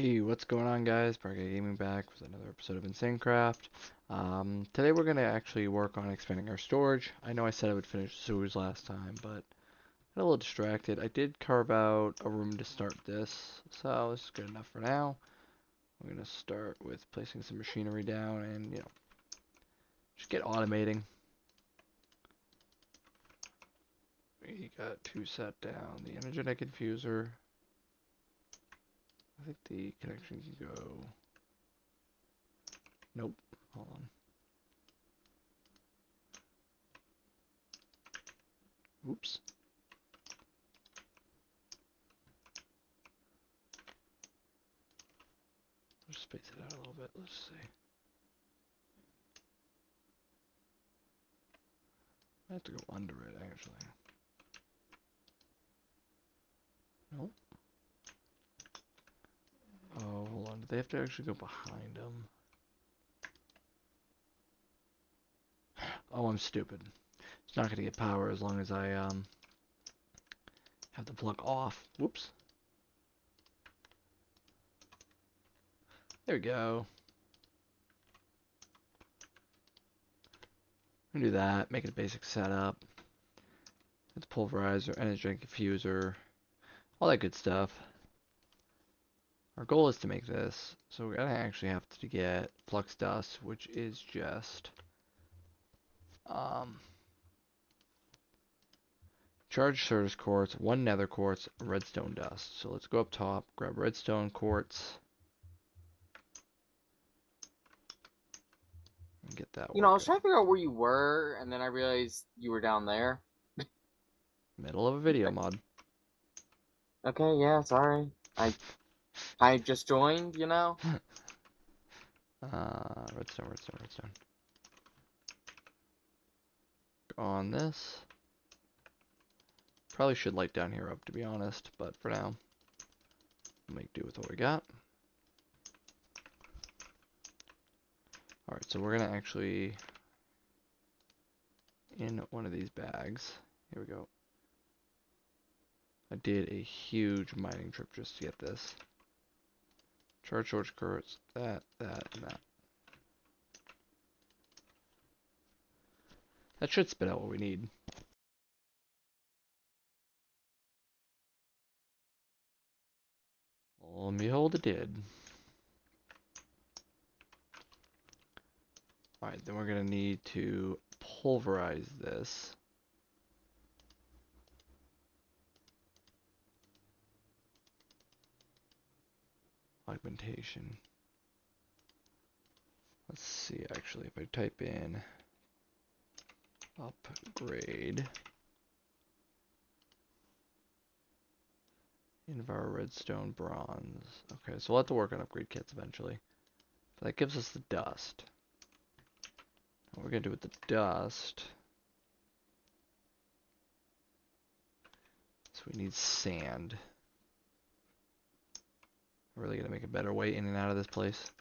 Hey, what's going on, guys? Parquet Gaming back with another episode of InsaneCraft. Today we're going to actually work on expanding our storage. I know I said I would finish sewers last time, but got a little distracted. I did carve out a room to start this, so this is good enough for now. We're going to start with placing some machinery down and, just get automating. We got two set down. The energetic infuser. I think the connection can go... Nope. Hold on. Oops. Let's space it out a little bit. Let's see. I have to go under it, actually. Nope. Oh, hold on. Do they have to actually go behind them? Oh, I'm stupid. It's not going to get power as long as I have the plug off. Whoops. There we go. I'm gonna do that. Make it a basic setup. It's pulverizer, energy drink infuser, all that good stuff. Our goal is to make this, so we're gonna actually have to get flux dust, which is just um, charged Certus quartz, one nether quartz, redstone dust. So let's go up top, grab redstone quartz, and get that I was working. trying to figure out where you were, and then I realized you were down there. Middle of a video mod. Okay, yeah, sorry. I just joined. Redstone, redstone, redstone. On this. Probably should light down here up, to be honest, but for now, we'll make do with what we got. Alright, so we're gonna actually, in one of these bags, here we go. I did a huge mining trip just to get this. Charge short currents, that, and that. That should spit out what we need. Lo and behold, it did. Alright, then we're gonna need to pulverize this. Augmentation. Let's see, actually, if I type in upgrade Invar redstone bronze. Okay, so we'll have to work on upgrade kits eventually. So that gives us the dust. What we're gonna do with the dust, so we need sand. We're really gonna make a better way in and out of this place.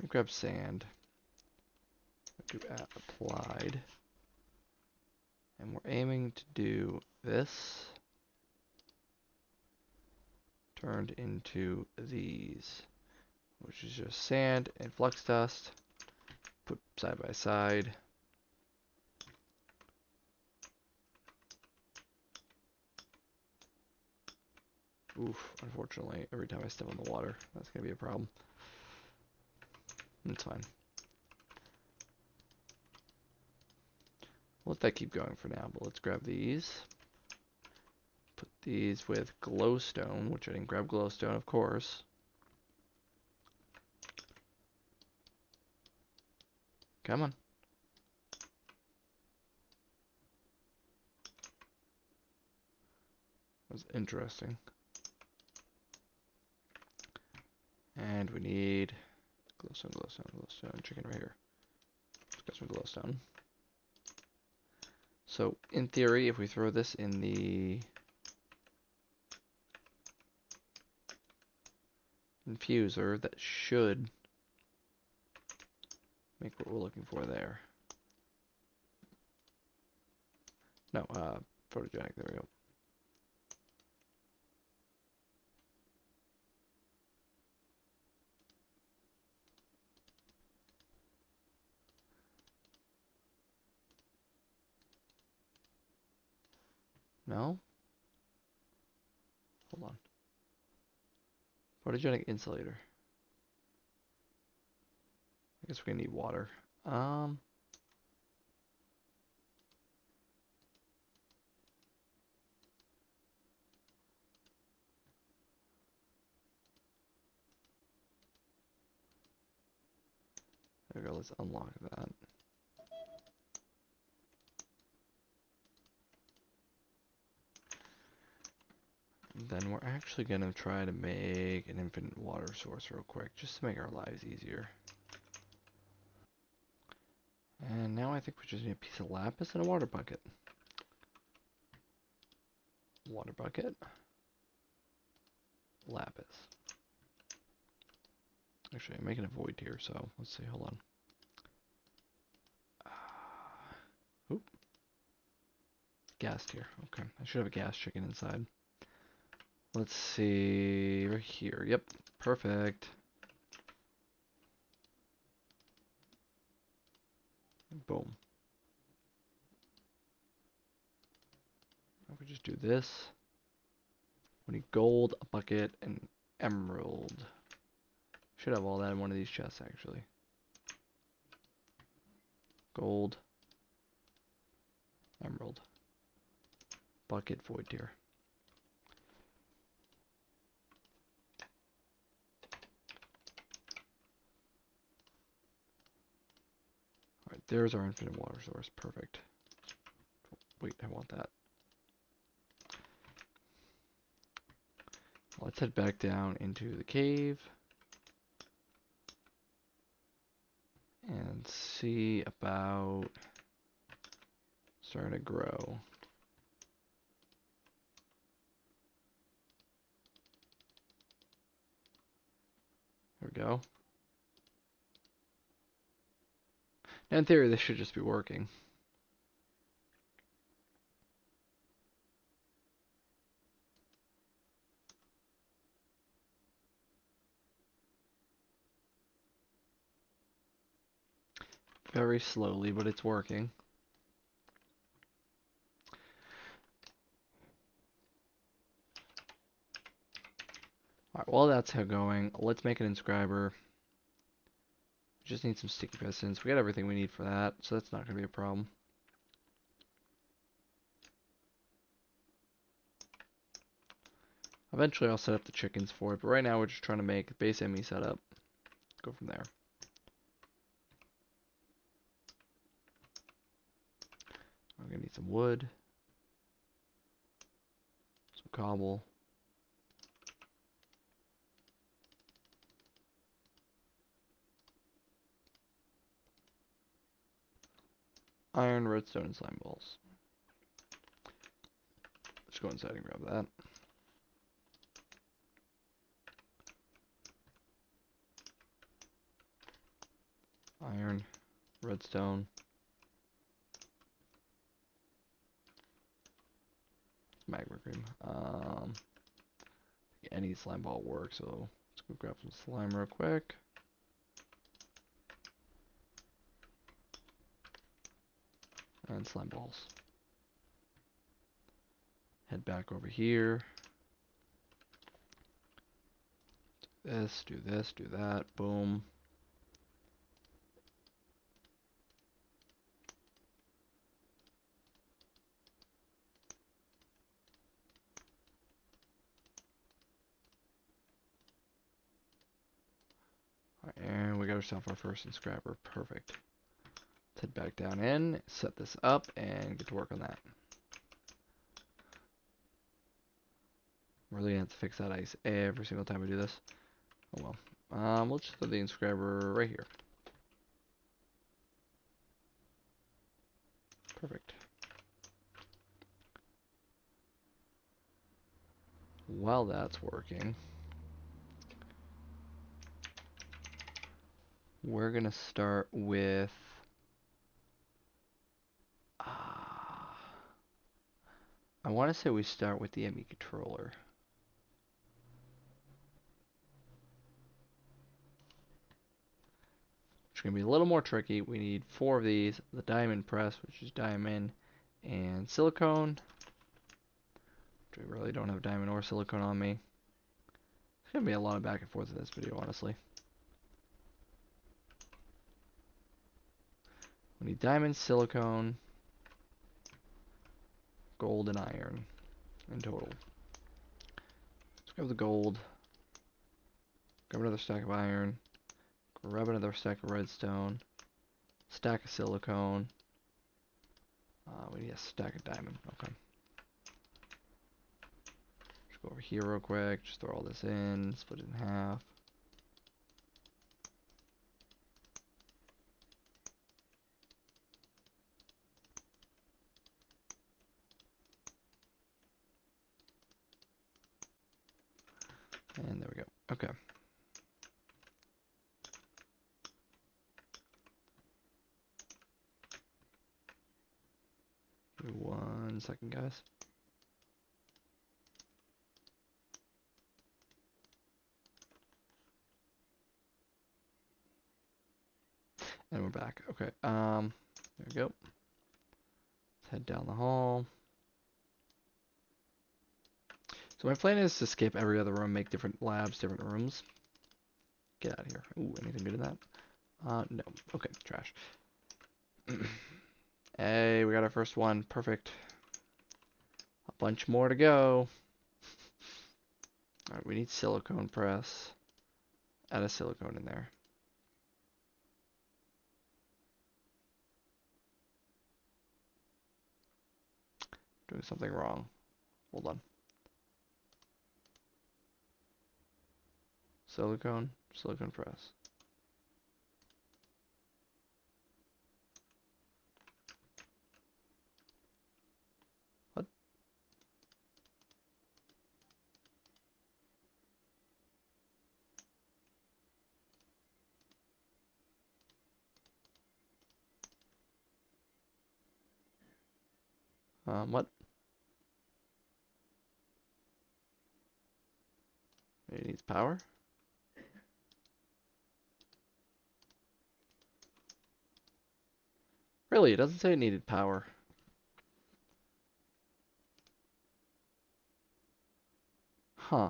Grab sand. Do applied. And we're aiming to do this turned into these, which is just sand and flux dust. Put side by side. Oof, unfortunately, every time I step on the water, that's gonna be a problem. It's fine. We'll let that keep going for now, but let's grab these. Put these with glowstone, which I didn't grab glowstone, of course. Come on. That's interesting. And we need glowstone, glowstone, glowstone, chicken right here. Let's get some glowstone. So, in theory, if we throw this in the infuser, that should make what we're looking for there. No, photogenic, there we go. No? Hold on. Photogenic insulator. I guess we're gonna need water. There we go, let's unlock that. And then we're actually gonna try to make an infinite water source real quick, just to make our lives easier. And now I think we just need a piece of lapis and a water bucket. Water bucket. Lapis. Actually, I'm making a void here, so let's see, hold on. Oop. Gas tier. Okay, I should have a gas chicken inside. Let's see, right here. Yep, perfect. Boom. If we just do this, we need gold, a bucket, and emerald. Should have all that in one of these chests, actually. Gold, emerald, bucket, void tier. Alright, there's our infinite water source. Perfect. Wait, I want that. Let's head back down into the cave and see about starting to grow. There we go. Now in theory, this should just be working. Very slowly, but it's working. Alright, while that's how going, let's make an inscriber. Just need some sticky pistons. We got everything we need for that, so that's not going to be a problem. Eventually I'll set up the chickens for it, but right now we're just trying to make base ME setup. Go from there. I'm going to need some wood. Some cobble. Iron, redstone, and slime balls. Let's go inside and grab that. Iron, redstone. Magma cream. Any slime ball works, so let's go grab some slime real quick. And slime balls. Head back over here. Do this, do that. Boom. And we got ourselves our first inscriber. Perfect. Let's head back down in, set this up, and get to work on that. I'm really gonna have to fix that ice every single time we do this. Oh well. Let's just throw the inscriber right here. Perfect. While that's working, we're gonna start with I want to say we start with the ME controller. It's gonna be a little more tricky. We need 4 of these, the diamond press, which is diamond and silicone. I really don't have diamond or silicone on me. It's gonna be a lot of back and forth in this video, honestly. We need diamond, silicone, gold, and iron in total. Let's grab the gold. Grab another stack of iron. Grab another stack of redstone. Stack of silicone. We need a stack of diamond. Okay. Just go over here real quick. Just throw all this in. Split it in half. And there we go. Okay. Give me 1 second, guys. And we're back. Okay. There we go. Let's head down the hall. So my plan is to skip every other room, make different labs, different rooms. Get out of here. Ooh, anything good in that? No. Okay, trash. Hey, we got our first one. Perfect. A bunch more to go. Alright, we need silicone press. Add a silicone in there. Doing something wrong. Hold on. Silicone, silicone press. What? What? It needs power? Really, it doesn't say it needed power. Huh.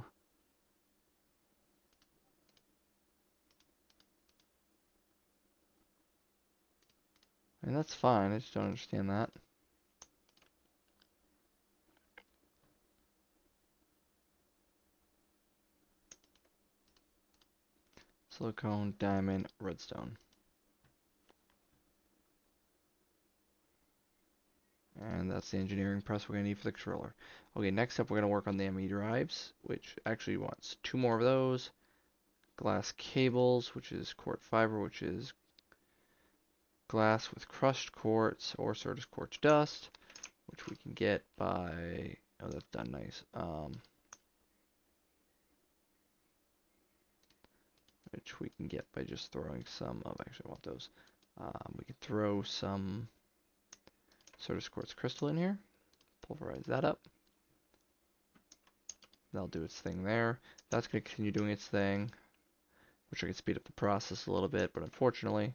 I mean, that's fine. I just don't understand that. Silicone, diamond, redstone. And that's the engineering press we're going to need for the controller. Okay, next up we're going to work on the ME drives, which actually wants 2 more of those. Glass cables, which is quartz fiber, which is glass with crushed quartz or Certus quartz dust, which we can get by, oh, that's done nice. Which we can get by just throwing some of, actually I want those. We can throw some Certus quartz crystal in here, pulverize that up. That'll do its thing there. That's going to continue doing its thing, which I could speed up the process a little bit, but unfortunately,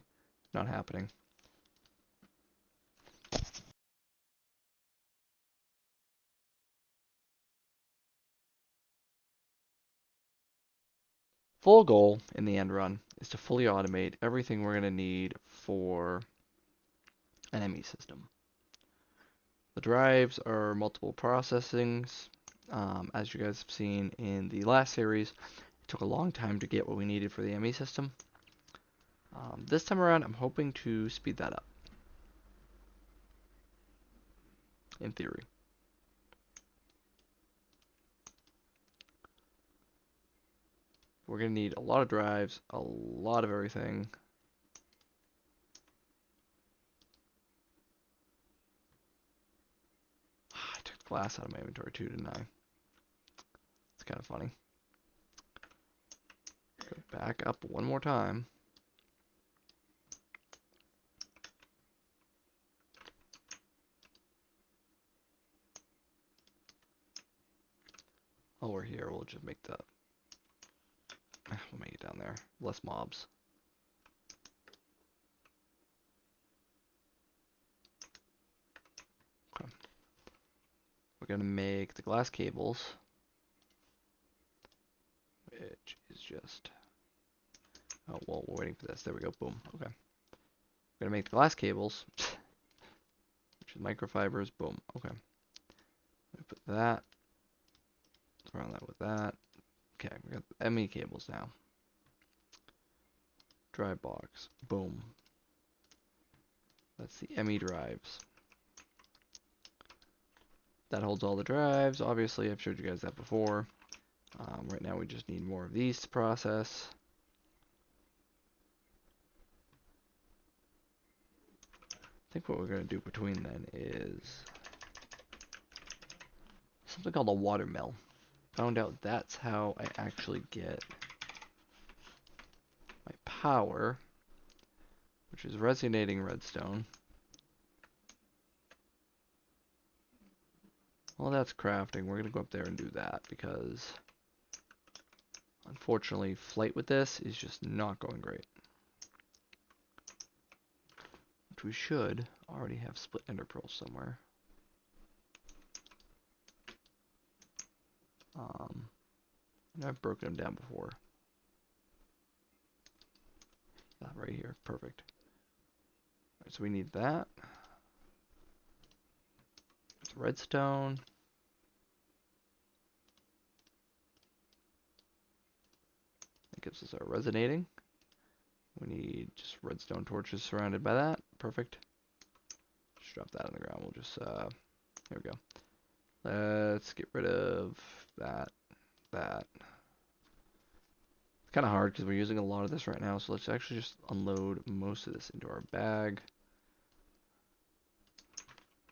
not happening. Full goal in the end run is to fully automate everything we're going to need for an ME system. The drives are multiple processings. As you guys have seen in the last series, it took a long time to get what we needed for the ME system. This time around, I'm hoping to speed that up. In theory. We're going to need a lot of drives, a lot of everything. I took glass out of my inventory too, didn't I? It's kind of funny. Go back up one more time. while we're here, we'll just make we'll make it down there. Less mobs. Okay. We're gonna make the glass cables, which is just, oh, well, we're waiting for this. There we go. Boom. Okay. We're gonna make the glass cables, which is microfibers. Boom. Okay. We put that. Surround that with that. Okay, we got the ME cables now. Drive box. Boom. That's the ME drives. That holds all the drives. Obviously, I've showed you guys that before. Right now, we just need more of these to process. I think what we're going to do between then is something called a water mill. Found out that's how I actually get my power, which is resonating redstone. Well, that's crafting. We're going to go up there and do that because, unfortunately, flight with this is just not going great. Which we should already have split ender pearls somewhere. I know I've broken them down before. Right here. Perfect. Alright, so we need that. It's redstone. That gives us our resonating. We need just redstone torches surrounded by that. Perfect. Just drop that on the ground. We'll just, there we go. Let's get rid of that. It's kind of hard because we're using a lot of this right now, so let's actually just unload most of this into our bag.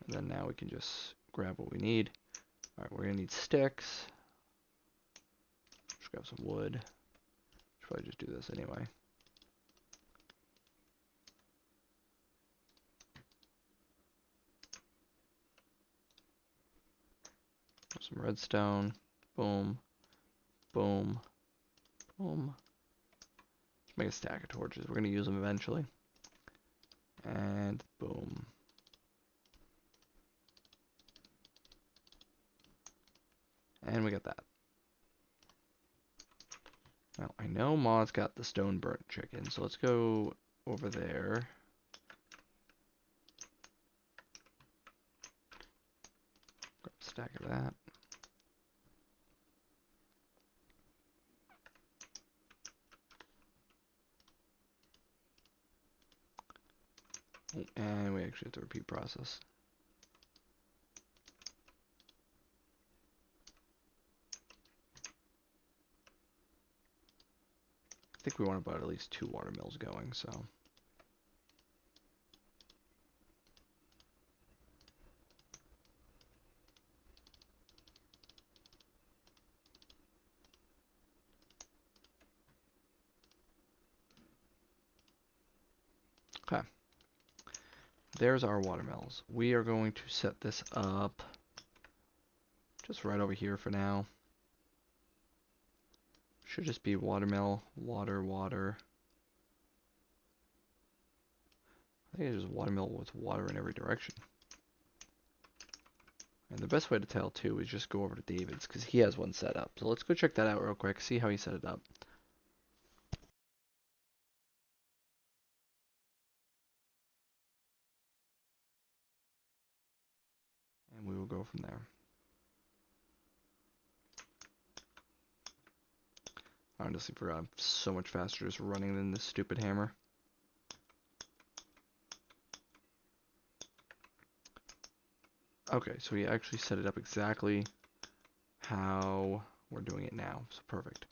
And then now we can just grab what we need. Alright, we're going to need sticks. Just grab some wood. Should probably just do this anyway. Some redstone. Boom. Boom. Boom. Just make a stack of torches. We're going to use them eventually. And boom. And we got that. Now, I know Ma's got the stone burnt chicken, so let's go over there. Grab a stack of that. Oh, and we actually have to repeat process. I think we want about at least 2 water mills going, so. Okay. There's our water mills. We are going to set this up just right over here for now. Should just be watermill, water, water. I think it's just watermill with water in every direction. And the best way to tell too is just go over to David's because he has one set up. So let's go check that out real quick, see how he set it up. And we will go from there. I honestly forgot I'm so much faster just running than this stupid hammer. Okay, so he actually set it up exactly how we're doing it now. So perfect.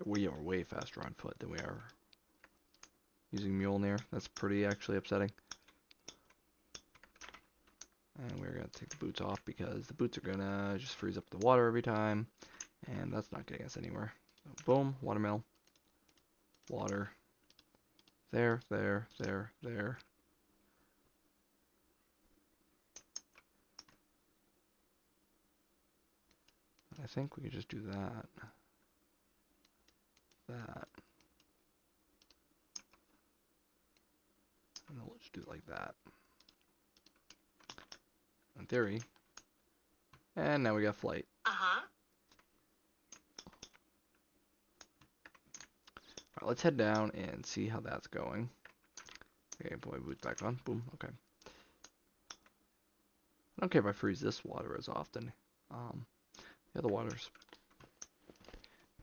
We are way faster on foot than we are using Mjolnir. That's pretty actually upsetting. And we're going to take the boots off because the boots are going to just freeze up the water every time. And that's not getting us anywhere. So boom, watermill. water. There, there, there, there. I think we could just do that. That. And then we'll just do it like that. In theory. And now we got flight. Alright, let's head down and see how that's going. Okay, put my boots back on. Boom, okay. I don't care if I freeze this water as often. The other waters.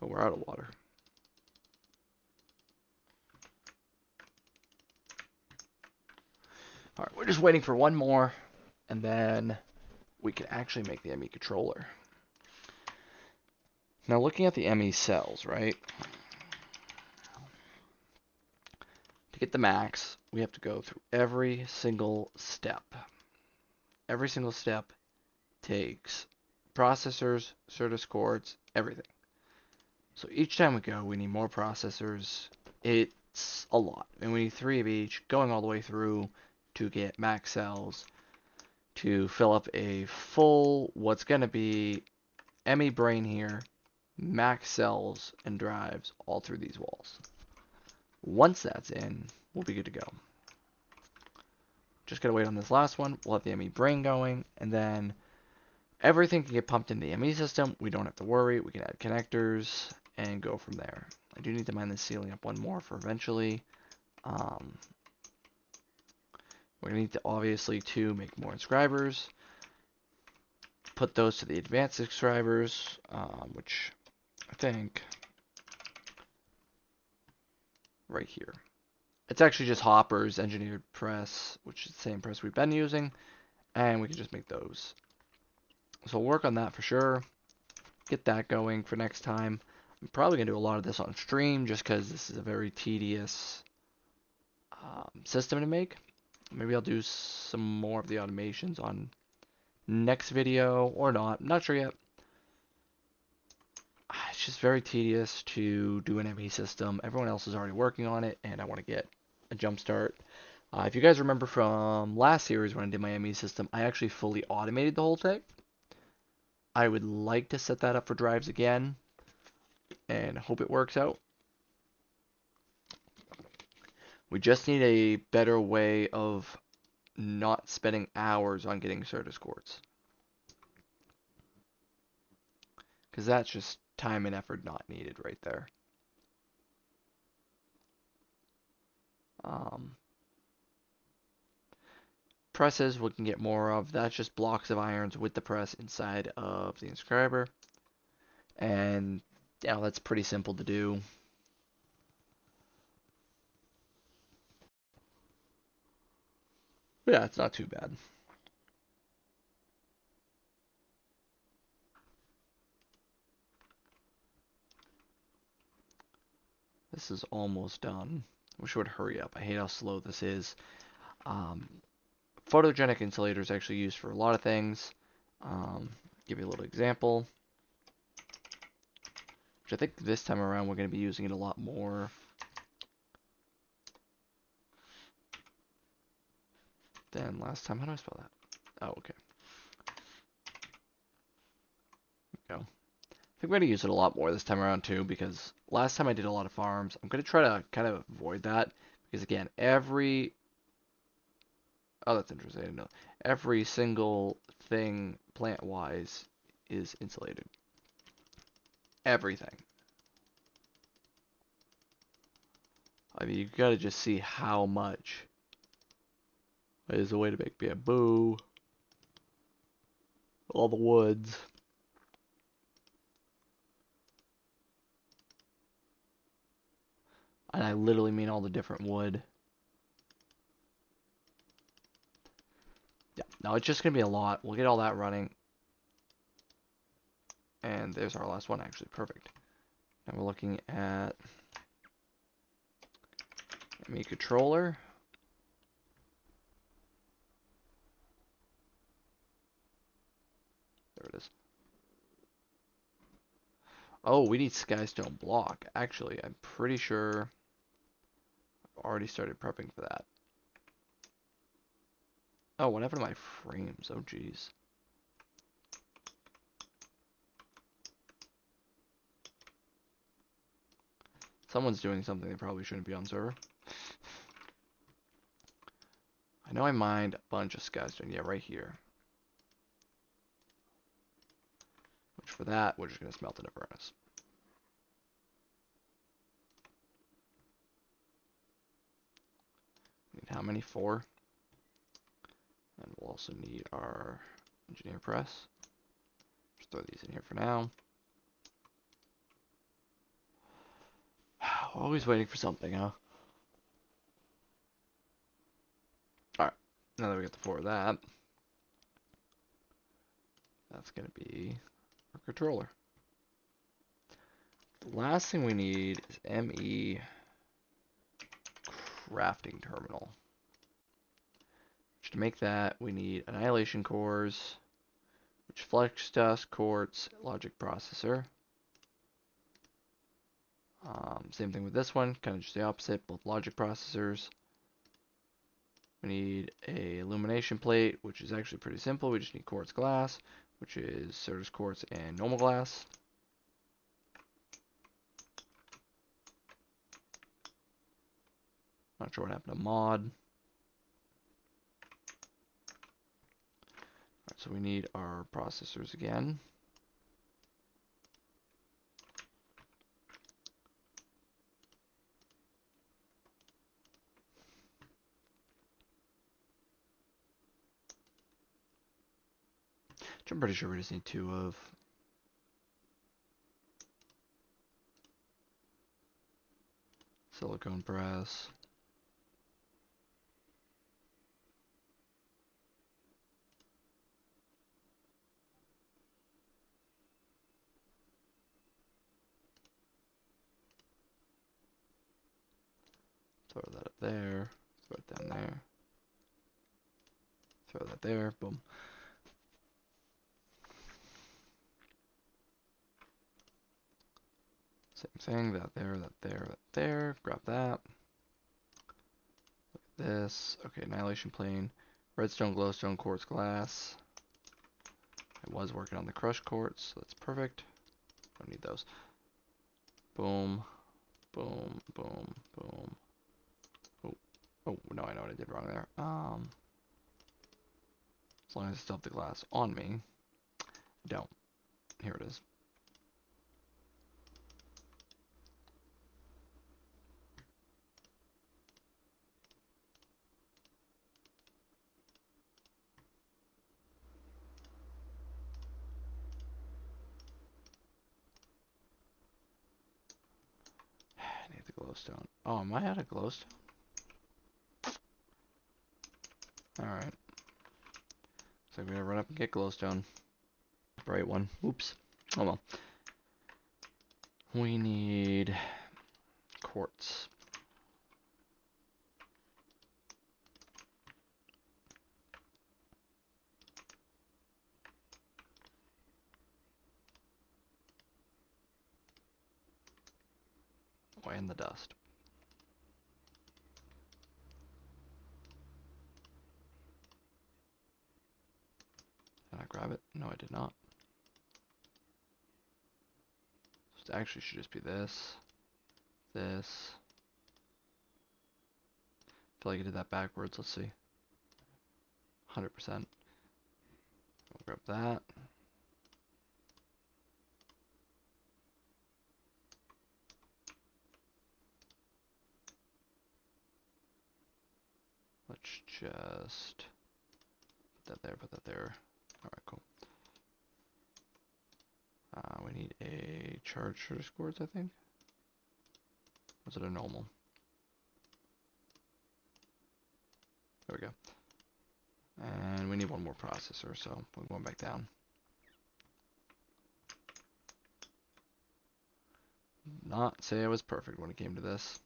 Oh, we're out of water. Alright, we're just waiting for one more, and then we can actually make the ME controller. Now, looking at the ME cells, right? To get the max, we have to go through every single step. Every single step takes processors, Certus cords, everything. So each time we go, we need more processors. It's a lot. And we need 3 of each, going all the way through to get max cells, to fill up a full, what's going to be ME brain here, max cells and drives all through these walls. Once that's in, we'll be good to go. Just gotta wait on this last one. We'll have the ME brain going, and then everything can get pumped into the ME system. We don't have to worry. We can add connectors and go from there. I do need to mine this ceiling up one more for eventually. We're gonna need to obviously to make more inscribers. Put those to the advanced inscribers, which I think right here. It's actually just Hopper's engineered press, which is the same press we've been using, and we can just make those. So we'll work on that for sure. Get that going for next time. I'm probably going to do a lot of this on stream just because this is a very tedious system to make. Maybe I'll do some more of the automations on next video or not. I'm not sure yet. It's just very tedious to do an ME system. Everyone else is already working on it, and I want to get a jump start. If you guys remember from last series when I did my ME system, I actually fully automated the whole thing. I would like to set that up for drives again and hope it works out. We just need a better way of not spending hours on getting Certus cords. Because that's just time and effort not needed right there. Presses we can get more of. That's just blocks of irons with the press inside of the inscriber. And yeah, that's pretty simple to do. But yeah, it's not too bad. This is almost done. Wish it would hurry up. I hate how slow this is. Photogenic insulator is actually used for a lot of things. Give you a little example. Which I think this time around we're going to be using it a lot more than last time. How do I spell that? Oh, okay. There we go. I think we're going to use it a lot more this time around too, because last time I did a lot of farms. I'm going to try to kind of avoid that, because again, oh, that's interesting. I didn't know. Every single thing plant-wise is insulated. Everything. I mean, you gotta just see how much. There's a way to make bamboo. All the woods. And I literally mean all the different wood. Yeah, no, it's just gonna be a lot. We'll get all that running. And there's our last one, actually. Perfect. Now we're looking at ME controller. There it is. Oh, we need Skystone block. Actually, I'm pretty sure already started prepping for that. Oh, what happened to my frames? Oh, geez. Someone's doing something they probably shouldn't be on server. I know I mined a bunch of skystone. Yeah, right here. Which for that, we're just going to smelt in a furnace. Need how many? 4. And we'll also need our engineer press. Just throw these in here for now. Always waiting for something, huh? Alright, now that we got the 4 of that, that's going to be our controller. The last thing we need is ME crafting terminal. To make that, we need annihilation cores, which flex dust, quartz, logic processor. Same thing with this one, kind of just the opposite, both logic processors. We need a illumination plate, which is actually pretty simple. We just need quartz glass, which is Certus quartz and normal glass. Not sure what happened to mod. Alright, so we need our processors again. Which I'm pretty sure we just need 2 of. Silicone press. Throw that up there. Throw it down there. Throw that there. Boom. Same thing. That there, that there, that there. Grab that. Look at this. Okay, annihilation plane. Redstone, glowstone, quartz glass. I was working on the crushed quartz, so that's perfect. Don't need those. Boom. Boom. Boom. Boom. Oh. Oh, no, I know what I did wrong there. As long as I still have the glass on me. I don't. Here it is. I need the glowstone. Oh, am I out of glowstone? Alright. So I'm gonna run up and get glowstone. Bright one. Oops. Oh well. We need quartz. Oh, and the dust. Did I grab it? No, I did not. So it actually should just be this. This. I feel like I did that backwards. Let's see. 100%. We'll grab that. Let's just put that there, put that there. Alright, cool. We need a charge for quartz, I think. Or is it a normal? There we go. And we need one more processor, so we're going back down. Not say I was perfect when it came to this.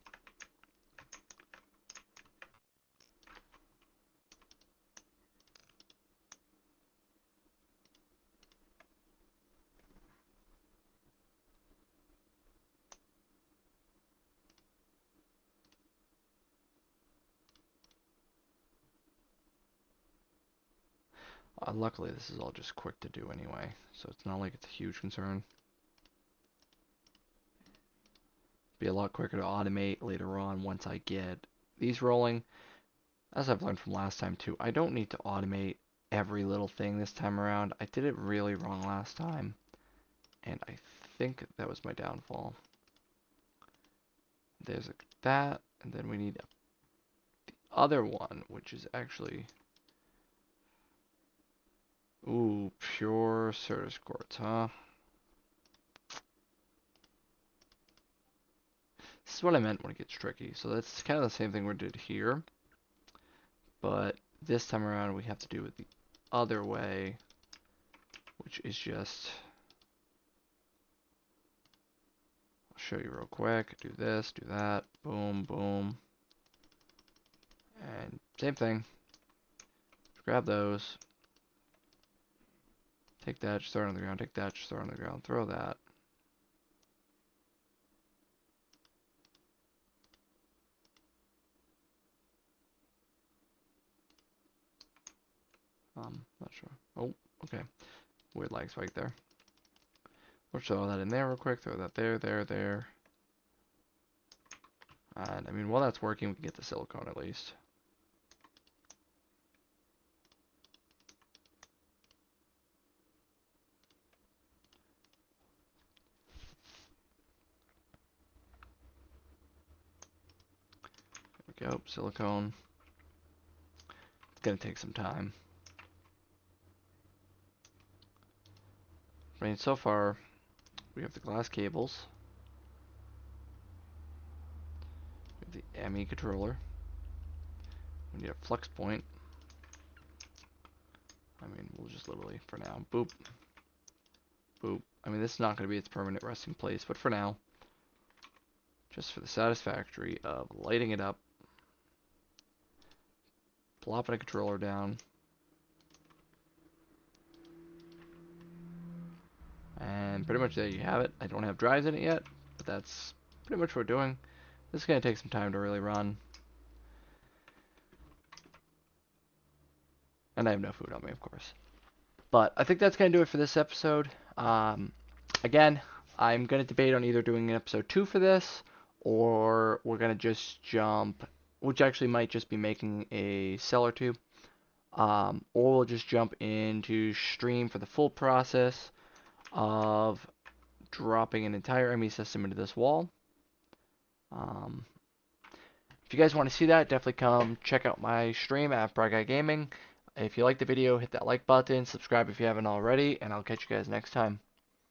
Luckily, this is all just quick to do anyway, so it's not like it's a huge concern. Be a lot quicker to automate later on once I get these rolling. As I've learned from last time too, I don't need to automate every little thing this time around. I did it really wrong last time, and I think that was my downfall. There's that, and then we need the other one, which is actually, ooh, pure Certus quartz, huh? This is what I meant when it gets tricky. So that's kind of the same thing we did here, but this time around we have to do it the other way, which is just, I'll show you real quick. Do this, do that, boom, boom, and same thing. Grab those, take that, just throw it on the ground, take that, just throw it on the ground, throw that. Not sure. Oh, okay. Weird lag spike there. We'll throw that in there real quick, throw that there, there. And I mean, while that's working, we can get the silicone at least. There we go, silicone. It's gonna take some time. I mean, so far, we have the glass cables. We have the ME controller. We need a flux point. I mean, we'll just literally, for now, boop, boop. I mean, this is not going to be its permanent resting place, but for now, just for the satisfactory of lighting it up, plopping a controller down, and pretty much there you have it. I don't have drives in it yet, but that's pretty much what we're doing. This is going to take some time to really run. And I have no food on me, of course. But I think that's going to do it for this episode. Again, I'm going to debate on either doing an episode 2 for this, or we're going to just jump, which actually might just be making a cellar tube, or we'll just jump into stream for the full process of dropping an entire ME system into this wall. If you guys want to see that, definitely come check out my stream at Bright Guy Gaming. If you like the video, hit that like button, subscribe if you haven't already, and I'll catch you guys next time.